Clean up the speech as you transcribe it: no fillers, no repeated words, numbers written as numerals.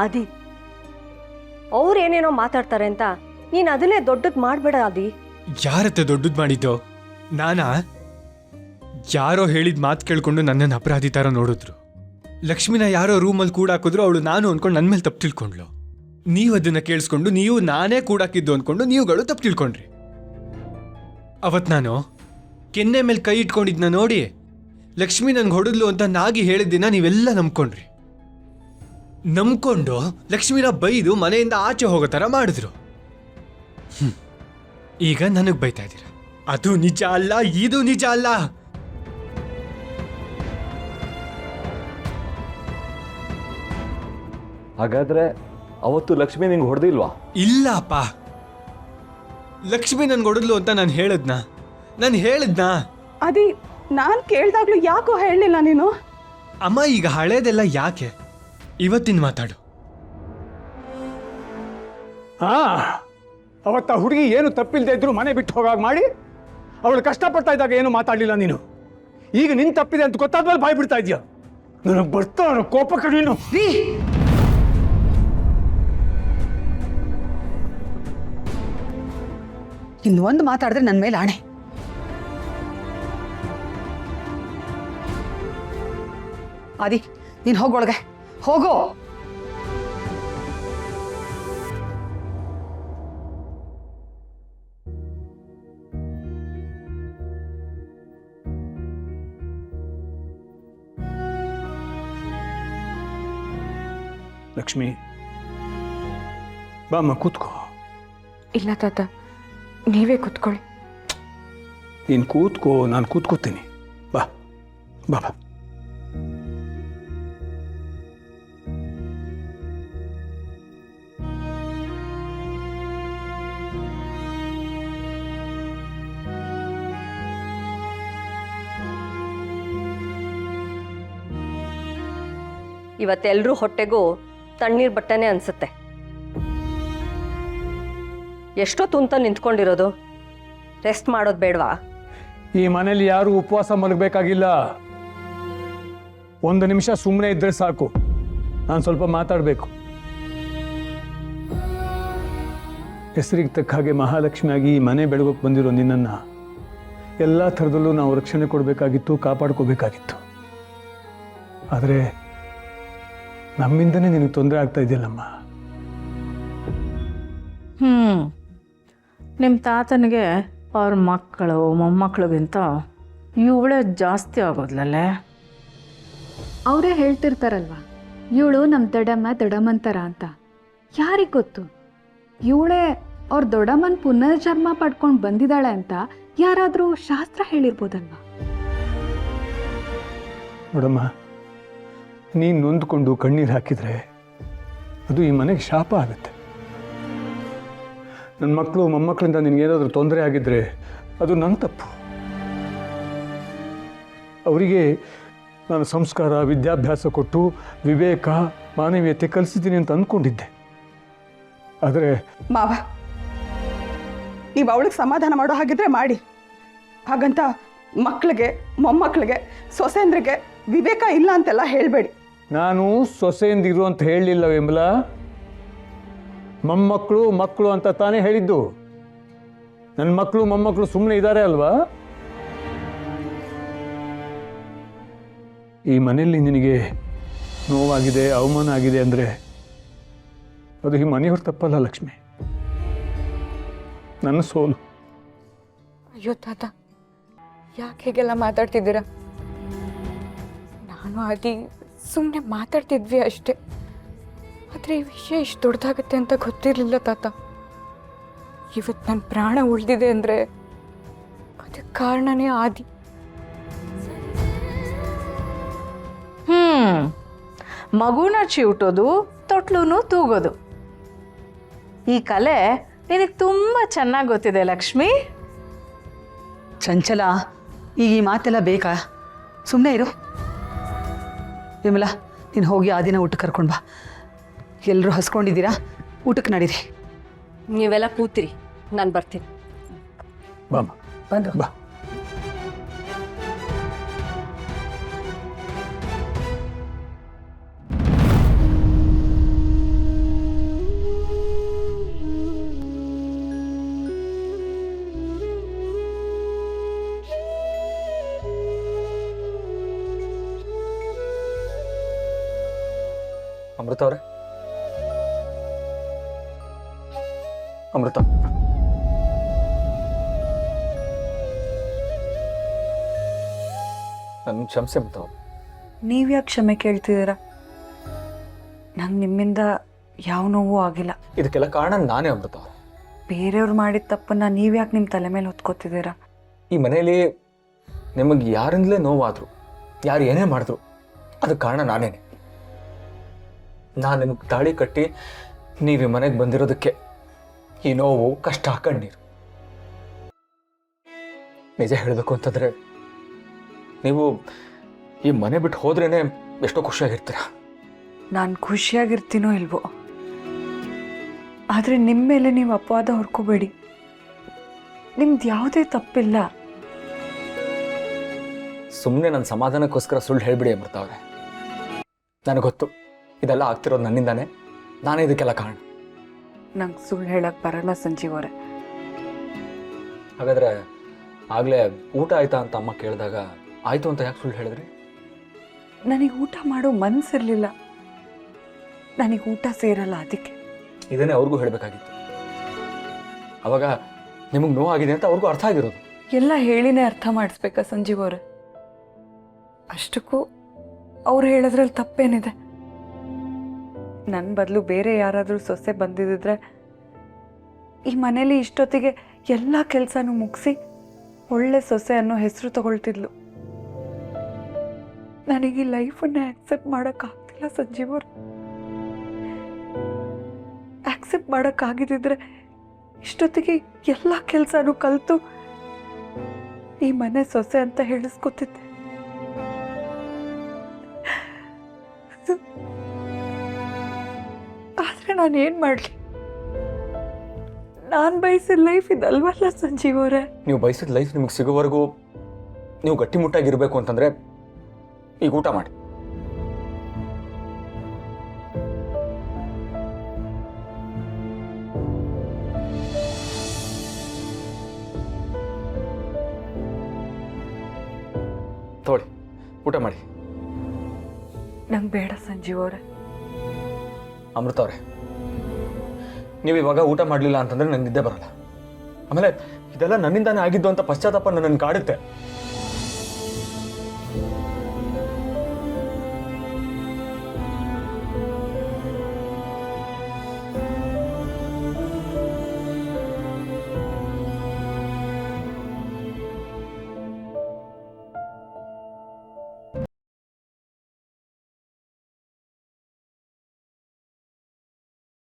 ಆದಿ, ಅವ್ರೇನೇನೋ ಮಾತಾಡ್ತಾರೆ ಅಂತ ನೀನು ಅದನ್ನೇ ದೊಡ್ಡದು ಮಾಡಬೇಡ ಆದಿ. ಯಾರತ್ತೆ ದೊಡ್ಡದು ಮಾಡಿದ್ದು? ನಾನಾ? ಯಾರೋ ಹೇಳಿದ ಮಾತು ಕೇಳ್ಕೊಂಡು ನನ್ನನ್ನು ಅಪರಾಧಿ ಥರ ನೋಡಿದ್ರು. ಲಕ್ಷ್ಮಿನ ಯಾರೋ ರೂಮಲ್ಲಿ ಕೂಡಾಕಿದ್ರು, ಅವಳು ನಾನು ಅಂದ್ಕೊಂಡು ನನ್ನ ಮೇಲೆ ತಪ್ಪು ತಿಳ್ಕೊಂಡ್ಲು. ನೀವು ಅದನ್ನ ಕೇಳಿಸ್ಕೊಂಡು ನೀವು ನಾನೇ ಕೂಡಾಕಿದ್ದು ಅಂದ್ಕೊಂಡು ನೀವುಗಳು ತಪ್ಪು ತಿಳ್ಕೊಂಡ್ರಿ. ಅವತ್ತು ನಾನು ಕೆನ್ನೆ ಮೇಲೆ ಕೈ ಇಟ್ಕೊಂಡಿದ್ನ ನೋಡಿ ಲಕ್ಷ್ಮಿ ನನ್ಗೆ ಹೊಡೆದ್ಲು ಅಂತ ನಾಗಿ ಹೇಳಿದ ದಿನ ನೀವೆಲ್ಲ ನಂಬ್ಕೊಂಡು ಲಕ್ಷ್ಮಿನ ಬೈದು ಮನೆಯಿಂದ ಆಚೆ ಹೋಗೋ ಥರ ಮಾಡಿದ್ರು. ಈಗ ನನಗೆ ಬೈತಾ ಇದ್ದೀರಾ. ಅದು ನಿಜ ಅಲ್ಲ, ಇದು ನಿಜ ಅಲ್ಲ. ಹಾಗಾದ್ರೆ ಅವತ್ತು ಲಕ್ಷ್ಮಿ ನಿಂಗೆ ಹೊಡೆದಿಲ್ವಾ? ಇಲ್ಲಪ್ಪ, ಲಕ್ಷ್ಮಿ ನನ್ಗೆ ಹೊಡೆದ್ಲು ಅಂತ ನಾನು ಹೇಳಿದ್ನಾ? ಅದಿ, ನಾನು ಕೇಳ್ದಾಗ್ಲೂ ಯಾಕೋ ಹೇಳಲಿಲ್ಲ ನೀನು? ಅಮ್ಮ, ಈಗ ಹಳೇದೆಲ್ಲ ಯಾಕೆ? ಇವತ್ತಿನ ಮಾತಾಡು. ಅವತ್ತ ಹುಡುಗಿ ಏನು ತಪ್ಪಿಲ್ದೇ ಇದ್ರು ಮನೆ ಬಿಟ್ಟು ಹೋಗಾಗ ಮಾಡಿ ಅವಳು ಕಷ್ಟಪಡ್ತಾ ಇದ್ದಾಗ ಏನು ಮಾತಾಡಲಿಲ್ಲ ನೀನು. ಈಗ ನಿನ್ ತಪ್ಪಿದೆ ಅಂತ ಗೊತ್ತಾದ್ಮೇಲೆ ಬಾಯ್ ಬಿಡ್ತಾ ಇದೆಯಾ? ನನಗೆ ಬರ್ತಾ ಕೋಪಕ್ಕೆ ನೀನು. ಇನ್ನೊಂದು ಮಾತಾಡಿದ್ರೆ ನನ್ನ ಮೇಲೆ ಆಣೆ. ಆದಿ, ನೀನು ಹೋಗೊಳಗೆ ಹೋಗೋ. ಲಕ್ಷ್ಮಿ, ಬಾಮ್ಮ ಕೂತ್ಕೋ. ಇಲ್ಲ ತಾತ, ನೀವೇ ಕೂತ್ಕೊಳ್ಳಿ. ನೀನು ಕೂತ್ಕೋ, ನಾನು ಕೂತ್ಕೋತೀನಿ. ಬಾ ಬಾ ಬಾ. ಇವತ್ತೆಲ್ರೂ ಹೊಟ್ಟೆಗೂ ತಣ್ಣೀರ್ ಬಟ್ಟೆನೇ ಅನ್ಸುತ್ತೆ. ಎಷ್ಟೊತ್ತು ಅಂತ ನಿಂತ್ಕೊಂಡಿರೋದು? ರೆಸ್ಟ್ ಮಾಡೋದು ಬೇಡವಾ? ಈ ಮನೇಲಿ ಯಾರು ಉಪವಾಸ ಮಲಗಬೇಕಾಗಿಲ್ಲ. 1 ನಿಮಿಷ ಸುಮ್ಮನೆ ಇದ್ರೆ ಸಾಕು. ನಾನು ಸ್ವಲ್ಪ ಮಾತಾಡಬೇಕು. ಹೆಸರಿಗೆ ತಕ್ಕ ಹಾಗೆ ಮಹಾಲಕ್ಷ್ಮಿಯಾಗಿ ಈ ಮನೆ ಬೆಳಗೋಕೆ ಬಂದಿರೋ ನಿನ್ನನ್ನು ಎಲ್ಲ ಥರದಲ್ಲೂ ನಾವು ರಕ್ಷಣೆ ಕೊಡಬೇಕಾಗಿತ್ತು, ಕಾಪಾಡ್ಕೋಬೇಕಾಗಿತ್ತು. ಆದರೆ ನಮ್ಮಿಂದನೇ ನಿನಗೆ ತೊಂದರೆ ಆಗ್ತಾ ಇದೆಯಲ್ಲಮ್ಮ. ನಿಮ್ಮ ತಾತನಿಗೆ ಅವ್ರ ಮಕ್ಕಳು ಮೊಮ್ಮಕ್ಕಳಿಗಿಂತ ಇವಳೇ ಜಾಸ್ತಿ ಆಗೋದ್ಲಲ್ಲೇ. ಅವರೇ ಹೇಳ್ತಿರ್ತಾರಲ್ವ, ಇವಳು ನಮ್ಮ ದೊಡ್ಡಮ್ಮಂತರ ಅಂತ. ಯಾರಿಗೆ ಗೊತ್ತು, ಇವಳೇ ಅವ್ರ ದೊಡ್ಡಮ್ಮನ ಪುನರ್ಜನ್ಮ ಪಡ್ಕೊಂಡು ಬಂದಿದ್ದಾಳೆ ಅಂತ ಯಾರಾದರೂ ಶಾಸ್ತ್ರ ಹೇಳಿರ್ಬೋದಲ್ವಾ? ನೋಡಮ್ಮ, ನೀನು ನೊಂದ್ಕೊಂಡು ಕಣ್ಣೀರು ಹಾಕಿದರೆ ಅದು ಈ ಮನೆಗೆ ಶಾಪ ಆಗುತ್ತೆ. ನನ್ನ ಮಕ್ಕಳು ಮೊಮ್ಮಕ್ಕಳಿಂದ ನಿನಗೇನಾದರೂ ತೊಂದರೆ ಆಗಿದ್ದರೆ ಅದು ನನ್ನ ತಪ್ಪು. ಅವರಿಗೆ ನಾನು ಸಂಸ್ಕಾರ, ವಿದ್ಯಾಭ್ಯಾಸ ಕೊಟ್ಟು ವಿವೇಕ, ಮಾನವೀಯತೆ ಕಲಿಸಿದ್ದೀನಿ ಅಂತ ಅಂದ್ಕೊಂಡಿದ್ದೆ. ಆದರೆ ಮಾವ, ನೀವು ಅವಳಿಗೆ ಸಮಾಧಾನ ಮಾಡೋ ಹಾಗಿದ್ರೆ ಮಾಡಿ. ಹಾಗಂತ ಮಕ್ಕಳಿಗೆ, ಮೊಮ್ಮಕ್ಕಳಿಗೆ, ಸೊಸೆಂದ್ರಿಗೆ ವಿವೇಕ ಇಲ್ಲ ಅಂತೆಲ್ಲ ಹೇಳಬೇಡಿ. ನಾನು ಸೊಸೆಯಿಂದಿರು ಅಂತ ಹೇಳಲಿಲ್ಲ ವಿಮಲಾ. ಮೊಮ್ಮಕ್ಕಳು ಮಕ್ಕಳು ಅಂತ ತಾನೇ ಹೇಳಿದ್ದು. ನನ್ನ ಮಕ್ಕಳು ಮೊಮ್ಮಕ್ಕಳು ಸುಮ್ಮನೆ ಇದ್ದಾರೆ ಅಲ್ವಾ? ಈ ಮನೆಯಲ್ಲಿ ನಿನಗೆ ನೋವಾಗಿದೆ, ಅವಮಾನ ಆಗಿದೆ ಅಂದರೆ ಅದು ಈ ಮನೆಯವ್ರ ತಪ್ಪಲ್ಲ ಲಕ್ಷ್ಮಿ, ನನ್ನ ಸೋಲು. ಅಯ್ಯೋ ತಾತ, ಯಾಕೆ ಹೀಗೆಲ್ಲ ಮಾತಾಡ್ತಿದ್ದೀರಾ? ನಾನು ಆದಿ ಸುಮ್ಮನೆ ಮಾತಾಡ್ತಿದ್ವಿ ಅಷ್ಟೇ. ಆದರೆ ಈ ವಿಷಯ ಇಷ್ಟು ದೊಡ್ಡದಾಗತ್ತೆ ಅಂತ ಗೊತ್ತಿರಲಿಲ್ಲ ತಾತ. ಇವತ್ತು ನನ್ನ ಪ್ರಾಣ ಉಳಿದಿದೆ ಅಂದರೆ ಅದಕ್ಕೆ ಕಾರಣನೇ ಆದಿ. ಮಗುನ ಚಿವುಟೋದು, ತೊಟ್ಲೂ ತೂಗೋದು, ಈ ಕಲೆ ನಿನಗೆ ತುಂಬ ಚೆನ್ನಾಗಿ ಗೊತ್ತಿದೆ ಲಕ್ಷ್ಮಿ. ಚಂಚಲ, ಈಗ ಈ ಮಾತೆಲ್ಲ ಬೇಕಾ? ಸುಮ್ಮನೆ ಇರು. ವಿಮಲಾ, ನೀನು ಹೋಗಿ ಆ ದಿನ ಊಟಕ್ಕೆ ಕರ್ಕೊಂಡು ಬಾ. ಎಲ್ಲರೂ ಹಸ್ಕೊಂಡಿದ್ದೀರಾ, ಊಟಕ್ಕೆ ನಡೀರಿ. ನೀವೆಲ್ಲ ಕೂತಿರಿ, ನಾನು ಬರ್ತೀನಿ. ಬಾಮ್ಮ, ಬಂದು ಬಾ. ಅಮೃತ ಅವರೇ, ಅಮೃತ, ನನ್ನ ಕ್ಷಮಿಸಿ ಅಮೃತ ಅವ್ರೆ. ನೀವ್ಯಾಕೆ ಕ್ಷಮೆ ಕೇಳ್ತಿದ್ದೀರಾ? ನಂಗೆ ನಿಮ್ಮಿಂದ ಯಾವ ನೋವು ಆಗಿಲ್ಲ. ಇದಕ್ಕೆಲ್ಲ ಕಾರಣ ನಾನೇ ಅಮೃತ ಅವ್ರೆ. ಬೇರೆಯವ್ರು ಮಾಡಿದ ತಪ್ಪನ್ನ ನೀವ್ಯಾಕೆ ನಿಮ್ಮ ತಲೆ ಮೇಲೆ ಹೊತ್ಕೋತಿದ್ದೀರಾ? ಈ ಮನೆಯಲ್ಲಿ ನಿಮಗೆ ಯಾರಿಂದಲೇ ನೋವಾದ್ರು, ಯಾರು ಏನೇ ಮಾಡಿದ್ರು ಅದಕ್ಕೆ ಕಾರಣ ನಾನೇನೆ. ನಾನು ನಿಮಗೆ ತಾಳಿ ಕಟ್ಟಿ ನೀವು ಈ ಮನೆಗೆ ಬಂದಿರೋದಕ್ಕೆ ಈ ನೋವು, ಕಷ್ಟ, ಕಣ್ಣೀರು. ನಿಜ ಹೇಳಬೇಕು ಅಂತಂದರೆ ನೀವು ಈ ಮನೆ ಬಿಟ್ಟು ಹೋದ್ರೇ ಎಷ್ಟೋ ಖುಷಿಯಾಗಿರ್ತೀರ. ನಾನು ಖುಷಿಯಾಗಿರ್ತೀನೋ ಇಲ್ವೋ, ಆದರೆ ನಿಮ್ಮ ಮೇಲೆ ನೀವು ಅಪವಾದ ಹೊರ್ಕೋಬೇಡಿ. ನಿಮ್ದು ಯಾವುದೇ ತಪ್ಪಿಲ್ಲ. ಸುಮ್ಮನೆ ನನ್ನ ಸಮಾಧಾನಕ್ಕೋಸ್ಕರ ಸುಳ್ಳು ಹೇಳ್ಬಿಡಿ ಅಮೃತ ಅವರೇ. ನನಗೆ ಗೊತ್ತು ಇದೆಲ್ಲ ಆಗ್ತಿರೋದು ನನ್ನಿಂದಾನೆ, ನಾನೇ ಇದಕ್ಕೆಲ್ಲ ಕಾರಣ. ನಂಗೆ ಸುಳ್ಳು ಹೇಳಕ್ಕೆ ಬರಲ್ಲ ಸಂಜೀವ್ ಅವರೇ. ಹಾಗಾದರೆ ಆಗಲೇ ಊಟ ಆಯ್ತಾ ಅಂತ ಅಮ್ಮ ಕೇಳಿದಾಗ ಆಯಿತು ಅಂತ ಯಾಕೆ ಸುಳ್ಳು ಹೇಳಿದ್ರಿ? ನನಗೆ ಊಟ ಮಾಡೋ ಮನಸ್ಸಿರಲಿಲ್ಲ. ನನಗೆ ಊಟ ಸೇರಲ್ಲ, ಅದಕ್ಕೆ. ಇದನ್ನೇ ಅವ್ರಿಗೂ ಹೇಳಬೇಕಾಗಿತ್ತು. ಅವಾಗ ನಿಮಗೆ ನೋವಾಗಿದೆ ಅಂತ ಅವ್ರಿಗೂ ಅರ್ಥ ಆಗಿರೋದು. ಎಲ್ಲ ಹೇಳಿನೇ ಅರ್ಥ ಮಾಡಿಸ್ಬೇಕಾ ಸಂಜೀವ್ ಅವರೇ? ಅಷ್ಟಕ್ಕೂ ಅವ್ರು ಹೇಳೋದ್ರಲ್ಲಿ ತಪ್ಪೇನಿದೆ? ನನ್ನ ಬದಲು ಬೇರೆ ಯಾರಾದರೂ ಸೊಸೆ ಬಂದಿದ್ದರೆ ಈ ಮನೇಲಿ ಇಷ್ಟೊತ್ತಿಗೆ ಎಲ್ಲ ಕೆಲಸನೂ ಮುಗಿಸಿ ಒಳ್ಳೆ ಸೊಸೆ ಅನ್ನೋ ಹೆಸರು ತಗೊಳ್ತಿದ್ಲು. ನನಗೆ ಈ ಲೈಫನ್ನೇ ಆಕ್ಸೆಪ್ಟ್ ಮಾಡೋಕ್ಕಾಗ್ತಿಲ್ಲ ಸಂಜೀವ್ ಅವ್ರು. ಆಕ್ಸೆಪ್ಟ್ ಮಾಡೋಕ್ಕಾಗಿದ್ದಿದ್ರೆ ಇಷ್ಟೊತ್ತಿಗೆ ಎಲ್ಲ ಕೆಲಸನೂ ಕಲಿತು ಈ ಮನೆ ಸೊಸೆ ಅಂತ ಹೇಳಿಸ್ಕೊತಿದ್ದೆ. ಆದರೆ ನಾನು ಏನು ಮಾಡಲಿ? ನಾನು ಬಯಸಿದ ಲೈಫ್ ಇದಲ್ವಲ್ಲ ಸಂಜೀವ್ ಅವರೇ. ನೀವು ಬಯಸಿದ ಲೈಫ್ ನಿಮಗೆ ಸಿಗೋವರೆಗೂ ನೀವು ಗಟ್ಟಿಮುಟ್ಟಾಗಿರಬೇಕು ಅಂತಂದರೆ ಈಗ ಊಟ ಮಾಡಿ. ತಗೊಳ್ಳಿ, ಊಟ ಮಾಡಿ. ನಂಗೆ ಬೇಡ ಸಂಜೀವ್ ಅವರೇ. ಅಮೃತ ಅವರೇ, ನೀವು ಇವಾಗ ಊಟ ಮಾಡಲಿಲ್ಲ ಅಂತಂದರೆ ನನಗೆ ನಿದ್ದೆ ಬರಲ್ಲ. ಆಮೇಲೆ ಇದೆಲ್ಲ ನನ್ನಿಂದಾನೇ ಆಗಿದ್ದು ಅಂತ ಪಶ್ಚಾತ್ತಾಪ ನನ್ನನ್ನು ಕಾಡುತ್ತೆ.